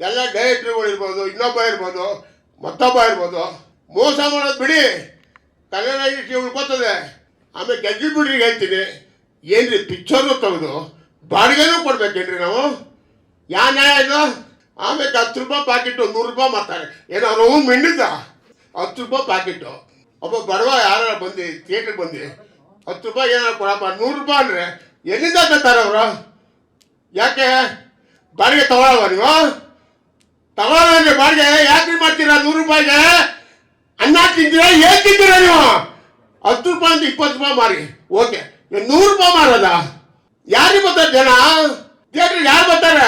ಎಲ್ಲ ಡೈರೆಕ್ಟ್ರುಗಳು ಇರ್ಬೋದು, ಇನ್ನೊಬ್ಬ ಇರ್ಬೋದು, ಮತ್ತೊಬ್ಬ ಇರ್ಬೋದು. ಮೋಸ ಮಾಡೋದು ಬಿಡಿ, ಕನ್ನಡ ಇಂಡಸ್ಟ್ರಿ ಉಳ್ಕೋತದೆ. ಆಮೇಲೆ ಗೆದ್ದಿ ಬಿಡ್ರಿ ಹೇಳ್ತೀನಿ, ಏನ್ರಿ ಪಿಕ್ಚರು ತೆಗೆದು ಬಾಡಿಗೆನೂ ಕೊಡ್ಬೇಕೇನ್ರಿ ನಾವು? ಯಾ ನ್ಯಾಯ ಇದು? ಆಮೇಲೆ 10 ರೂಪಾಯಿ ಪ್ಯಾಕೆಟು 100 ರೂಪಾಯಿ ಮಾಡ್ತಾರೆ. ಏನೋ ಅವ್ನು ಮಿಂಡಿದ್ದ 10 ರೂಪಾಯಿ ಪ್ಯಾಕೆಟು. ಒಬ್ಬ ಬಡವ ಯಾರು ಬಂದು ಥಿಯೇಟ್ರಿಗೆ ಬಂದು 10 ರೂಪಾಯಿ ಏನಾರು ಕೊಡಪ್ಪ, 100 ರೂಪಾಯಿ ಅಂದರೆ ಎಲ್ಲಿಂದ ತರ್ತಾರೆ ಅವರು? ಯಾಕೆ ಬಾಡಿಗೆ ತಗೊಳವ ನೀವು? ತಗೊಳ್ಳೋದ್ರೆ ಬಾಡಿಗೆ ಯಾಕೆ ಮಾಡ್ತೀರಾ? 100 ರೂಪಾಯಿಗೆ ಅನ್ನ ತಿಂತೀರಾ? ಏನು ತಿಂತೀರಾ ನೀವು? 10 ರೂಪಾಯಿ ಅಂತ 20 ರೂಪಾಯಿ ಮಾರಿ, ಓಕೆ. 100 ರೂಪಾಯಿ ಮಾರೋದ? ಯಾರಿಗೆ ಬರ್ತಾರೆ ಜನ? ಥಿಯೇಟ್ರಿಗೆ ಯಾರು ಬರ್ತಾರೆ?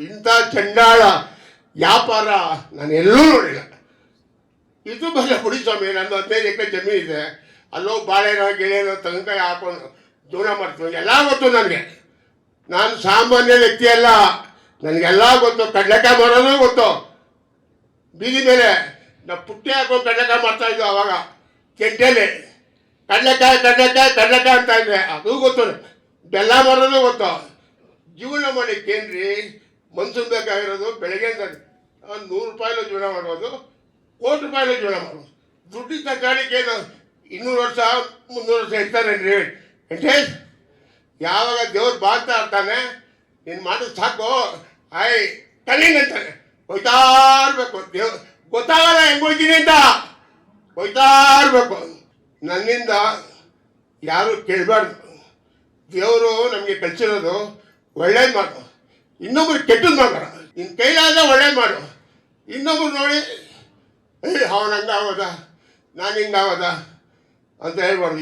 ಇಂಥ ಚಂಡಾಳ ವ್ಯಾಪಾರ ನಾನು ಎಲ್ಲೂ ನೋಡಿಲ್ಲ. ಇದು ಬಲ್ಲ ಕುಡಿ ಸ್ವಾಮಿ, ನಂದು 15 ಎಕರೆ ಜಮೀನು ಇದೆ. ಅಲ್ಲೋ ಬಾಳೆನೋ ಗೆಳೆಯನೋ ತೆಂಗಿನಕಾಯಿ ಹಾಕೊಂಡು ಜೀವನ ಮಾಡ್ತೀವಿ. ಎಲ್ಲ ಗೊತ್ತು ನನಗೆ. ನಾನು ಸಾಮಾನ್ಯ ವ್ಯಕ್ತಿ ಅಲ್ಲ, ನನಗೆಲ್ಲ ಗೊತ್ತು. ಕಡಲೆಕಾಯಿ ಮಾಡೋದು ಗೊತ್ತು. ಬೀದಿ ಮೇಲೆ ನಾವು ಪುಟ್ಟಿ ಹಾಕೊಂಡು ಕಡಲೆಕಾಯಿ ಮಾಡ್ತಾಯಿದ್ವು ಅವಾಗ. ಕೆಂಟೆಲೆ ಕಡಲೆಕಾಯಿ ಕಡಲೆಕಾಯಿ ಕಡಲೆಕಾಯಿ ಅಂತ ಇದ್ದೆ, ಅದು ಗೊತ್ತು. ಬೆಲ್ಲ ಮಾಡೋದು ಗೊತ್ತು. ಜೀವನ ಮಾಡಲಿಕ್ಕೇನ್ರಿ ಮನ್ಸು ಬೇಕಾಗಿರೋದು? ಬೆಳಗ್ಗೆ 100 ರೂಪಾಯಿಲೂ ಜೀವನ ಮಾಡ್ಬೋದು, ಕೋಟಿ ರೂಪಾಯಿಲೂ ಜೀವನ ಮಾಡ್ಬೋದು. ದುಡ್ಡಿನ ತಗೊಳ್ಳಿಕ್ಕೇನು 200 ವರ್ಷ 300 ವರ್ಷ ಇರ್ತಾರೇನ್ರಿ? ವೆಂಕಟೇಶ್, ಯಾವಾಗ ದೇವ್ರು ಬಾಳ್ತಾ ಇರ್ತಾನೆ, ನೀನು ಮಾಡೋದು ಸಾಕು, ಆಯ್ ಕಲಿಂಗ್ ಅಂತಾನೆ ಹೋಯ್ತಾ ಇರ್ಬೇಕು. ದೇವ್ರು ಗೊತ್ತಾಗಲ್ಲ ಹೆಂಗೆ ಹೋಯ್ತೀನಿ ಅಂತ, ಹೋಯ್ತಾ ಇರ್ಬೇಕು. ನನ್ನಿಂದ ಯಾರು ಕೇಳಬಾರ್ದು. ದೇವರು ನಮಗೆ ಕಲಿಸಿರೋದು ಒಳ್ಳೇದು ಮಾಡು, ಇನ್ನೊಬ್ರು ಕೆಟ್ಟದ್ದು ಮಾಡಬೇಡ. ನಿನ್ನ ಕೈಲಾದ ಒಳ್ಳೇದು ಮಾಡು. ಇನ್ನೊಬ್ರು ನೋಡಿ ಅವನು ಹಂಗಾಗೋದ, ನಾನು ಹಿಂಗಾಗೋದ ಅಂತ ಹೇಳ್ಬಾರ್ದು.